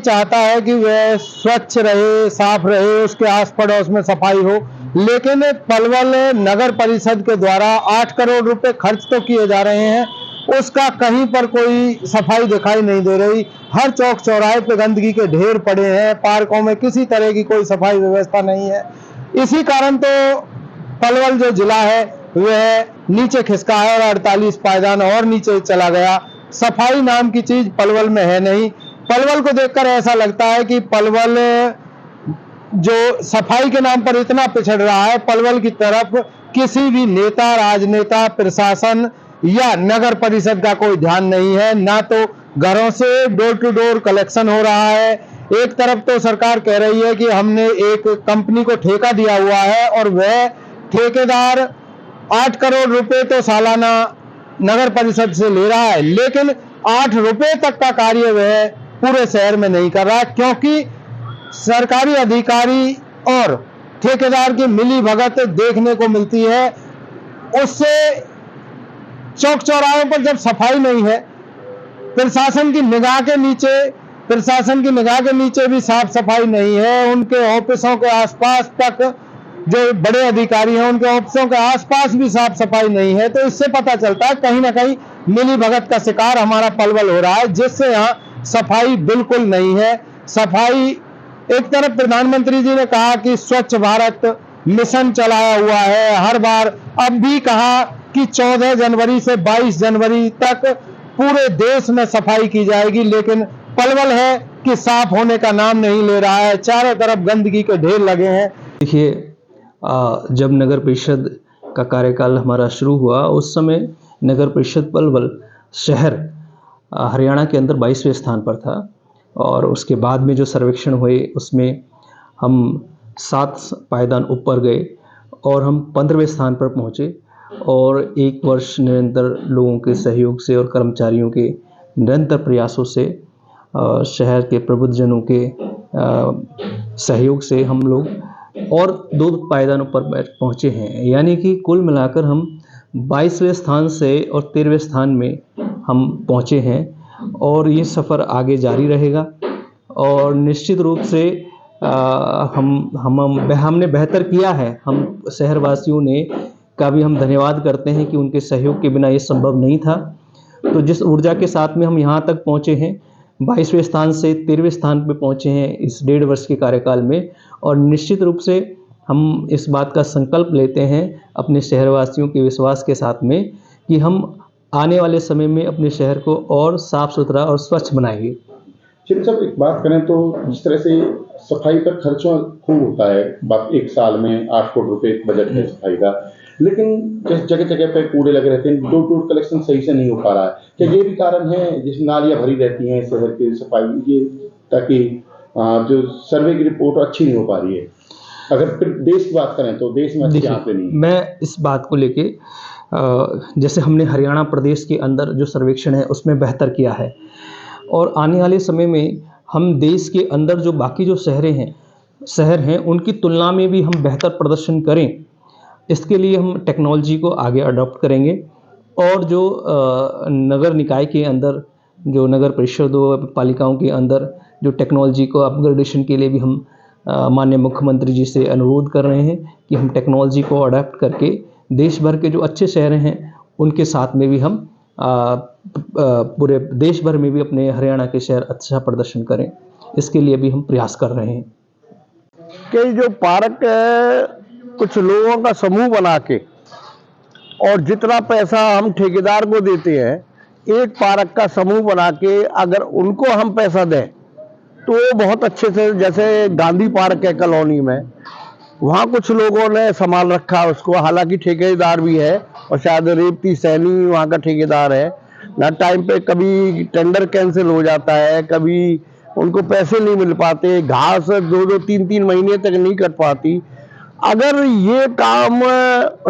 चाहता है कि वह स्वच्छ रहे, साफ रहे, उसके आस पड़ोस में सफाई हो, लेकिन पलवल नगर परिषद के द्वारा 8 करोड़ रुपए खर्च तो किए जा रहे हैं, उसका कहीं पर कोई सफाई दिखाई नहीं दे रही। हर चौक चौराहे पे गंदगी के ढेर पड़े हैं, पार्कों में किसी तरह की कोई सफाई व्यवस्था नहीं है। इसी कारण तो पलवल जो जिला है वह नीचे खिसका है और 48 पायदान और नीचे चला गया। सफाई नाम की चीज पलवल में है नहीं। पलवल को देखकर ऐसा लगता है कि पलवल जो सफाई के नाम पर इतना पिछड़ रहा है, पलवल की तरफ किसी भी नेता, राजनेता, प्रशासन या नगर परिषद का कोई ध्यान नहीं है। ना तो घरों से डोर टू डोर कलेक्शन हो रहा है। एक तरफ तो सरकार कह रही है कि हमने एक कंपनी को ठेका दिया हुआ है और वह ठेकेदार 8 करोड़ रुपए तो सालाना नगर परिषद से ले रहा है, लेकिन 8 रुपए तक का कार्य वह पूरे शहर में नहीं कर रहा है, क्योंकि सरकारी अधिकारी और ठेकेदार की मिली भगत देखने को मिलती है। उससे चौक चौराहों पर जब सफाई नहीं है, प्रशासन की निगाह के नीचे भी साफ सफाई नहीं है, उनके ऑफिसों के आसपास तक जो बड़े अधिकारी हैं उनके ऑफिसों के आसपास भी साफ सफाई नहीं है, तो इससे पता चलता है कहीं ना कहीं मिली भगत का शिकार हमारा पलवल हो रहा है, जिससे यहाँ सफाई बिल्कुल नहीं है। सफाई, एक तरफ प्रधानमंत्री जी ने कहा कि स्वच्छ भारत मिशन चलाया हुआ है, हर बार अब भी कहा कि 14 जनवरी से 22 जनवरी तक पूरे देश में सफाई की जाएगी, लेकिन पलवल है कि साफ होने का नाम नहीं ले रहा है। चारों तरफ गंदगी के ढेर लगे हैं। देखिए, जब नगर परिषद का कार्यकाल हमारा शुरू हुआ, उस समय नगर परिषद पलवल शहर हरियाणा के अंदर 22वें स्थान पर था और उसके बाद में जो सर्वेक्षण हुए उसमें हम 7 पायदान ऊपर गए और हम 15वें स्थान पर पहुँचे। और एक वर्ष निरंतर लोगों के सहयोग से और कर्मचारियों के निरंतर प्रयासों से, शहर के प्रबुद्धजनों के सहयोग से हम लोग और 2 पायदानों पर पहुँचे हैं। यानी कि कुल मिलाकर हम 22वें स्थान से और 13वें स्थान में हम पहुँचे हैं और ये सफ़र आगे जारी रहेगा। और निश्चित रूप से हमने बेहतर किया है। हम शहरवासियों ने का भी हम धन्यवाद करते हैं कि उनके सहयोग के बिना ये संभव नहीं था। तो जिस ऊर्जा के साथ में हम यहाँ तक पहुँचे हैं, 22वें स्थान से 13वें स्थान पे पहुँचे हैं इस 1.5 वर्ष के कार्यकाल में, और निश्चित रूप से हम इस बात का संकल्प लेते हैं अपने शहरवासियों के विश्वास के साथ में कि हम आने वाले समय में अपने शहर को और साफ सुथरा और स्वच्छ बनाएंगे। चलिए साहब, एक बात करें तो जिस तरह से सफाई पर खर्चा खूब होता है, बात एक साल में 8 करोड़ रुपए बजट है सफाई का, लेकिन जिस जगह जगह पे कूड़े लगे रहते हैं, डोर टू डोर कलेक्शन सही से नहीं हो पा रहा है। क्या ये भी कारण है जिस नालियाँ भरी रहती हैं शहर की सफाई, ये ताकि जो सर्वे की रिपोर्ट अच्छी नहीं हो पा रही है? अगर फिर देश की बात करें तो देश में अच्छी यहाँ पे नहीं। मैं इस बात को लेके, जैसे हमने हरियाणा प्रदेश के अंदर जो सर्वेक्षण है उसमें बेहतर किया है और आने वाले समय में हम देश के अंदर जो बाकी जो शहर हैं उनकी तुलना में भी हम बेहतर प्रदर्शन करें। इसके लिए हम टेक्नोलॉजी को आगे अडॉप्ट करेंगे और जो नगर निकाय के अंदर, जो नगर परिषदों पालिकाओं के अंदर जो टेक्नोलॉजी को अपग्रेडेशन के लिए भी हम माननीय मुख्यमंत्री जी से अनुरोध कर रहे हैं कि हम टेक्नोलॉजी को अडॉप्ट करके देश भर के जो अच्छे शहर हैं उनके साथ में भी हम पूरे देश भर में भी अपने हरियाणा के शहर अच्छा प्रदर्शन करें। इसके लिए भी हम प्रयास कर रहे हैं कि जो पार्क कुछ लोगों का समूह बना के और जितना पैसा हम ठेकेदार को देते हैं, एक पार्क का समूह बना के अगर उनको हम पैसा दें तो वो बहुत अच्छे से, जैसे गांधी पार्क है कॉलोनी में, वहाँ कुछ लोगों ने संभाल रखा उसको, हालांकि ठेकेदार भी है और शायद रेवती सैनी वहाँ का ठेकेदार है ना। टाइम पे कभी टेंडर कैंसिल हो जाता है, कभी उनको पैसे नहीं मिल पाते, घास 2-2, 3-3 महीने तक नहीं कट पाती। अगर ये काम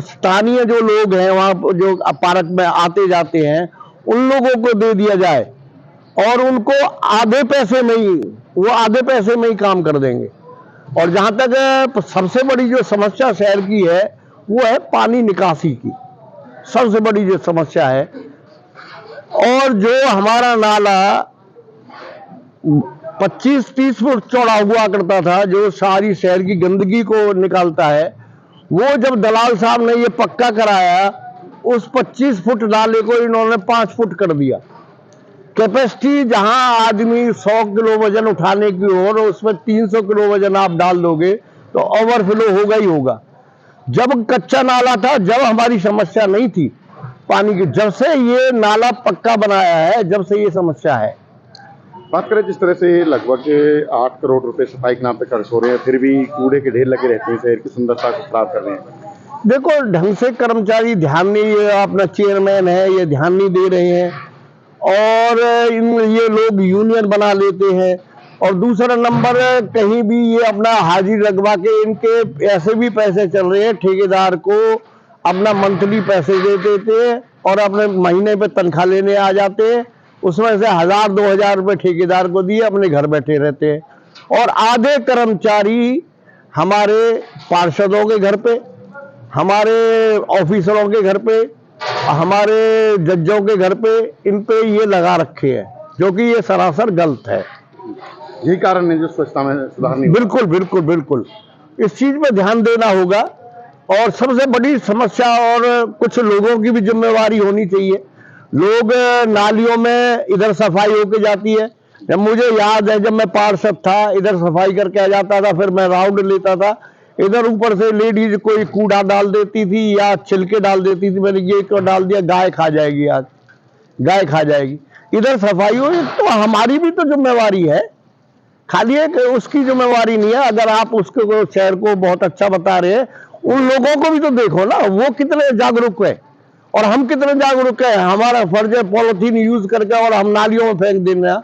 स्थानीय जो लोग हैं वहाँ जो पार्क में आते जाते हैं उन लोगों को दे दिया जाए और उनको आधे पैसे में ही काम कर देंगे। और जहाँ तक सबसे बड़ी जो समस्या शहर की है वो है पानी निकासी की, सबसे बड़ी जो समस्या है। और जो हमारा नाला 25-30 फुट चौड़ा हुआ करता था, जो सारी शहर की गंदगी को निकालता है, वो जब दलाल साहब ने ये पक्का कराया, उस 25 फुट नाले को इन्होंने 5 फुट कर दिया। कैपेसिटी जहां आदमी 100 किलो वजन उठाने की हो, और उसमें 300 किलो वजन आप डाल दोगे तो ओवरफ्लो होगा ही होगा। जब कच्चा नाला था, जब हमारी समस्या नहीं थी पानी की, जब से ये नाला पक्का बनाया है, जब से ये समस्या है। बात करें जिस तरह से लगभग 8 करोड़ रुपए सफाई के नाम पे खर्च हो रहे हैं, फिर भी कूड़े के ढेर लगे रहते हैं, शहर की सुंदरता को खराब कर रहे हैं। देखो, ढंग से कर्मचारी ध्यान नहीं, अपना चेयरमैन है ये ध्यान नहीं दे रहे हैं, और ये लोग यूनियन बना लेते हैं। और दूसरा नंबर, कहीं भी ये अपना हाजिरी लगवा के, इनके ऐसे भी पैसे चल रहे हैं, ठेकेदार को अपना मंथली पैसे दे देते हैं और अपने महीने पे तनख्वाह लेने आ जाते हैं, उसमें से 1000-2000 रुपये ठेकेदार को दिए, अपने घर बैठे रहते हैं। और आधे कर्मचारी हमारे पार्षदों के घर पे, हमारे ऑफिसरों के घर पे, हमारे जजों के घर पे, इन पे ये लगा रखे हैं, जो कि ये सरासर गलत है। यही कारण है जो स्वच्छता में सुधार नहीं। बिल्कुल बिल्कुल बिल्कुल, इस चीज पे ध्यान देना होगा। और सबसे बड़ी समस्या, और कुछ लोगों की भी जिम्मेवारी होनी चाहिए। लोग नालियों में इधर सफाई होके जाती है, जब मुझे याद है जब मैं पार्षद था, इधर सफाई करके आ जाता था, फिर मैं राउंड लेता था, इधर ऊपर से लेडीज कोई कूड़ा डाल देती थी या छिलके डाल देती थी, मैंने ये क्यों डाल दिया, गाय खा जाएगी, आज गाय खा जाएगी। इधर सफाई हो तो हमारी भी तो जिम्मेवारी है, खाली एक उसकी जिम्मेवारी नहीं है। अगर आप उसको शहर को बहुत अच्छा बता रहे हैं, उन लोगों को भी तो देखो ना, वो कितने जागरूक है और हम कितने जागरूक है। हमारा फर्ज है पॉलिथीन यूज करके और हम नालियों में फेंक देना,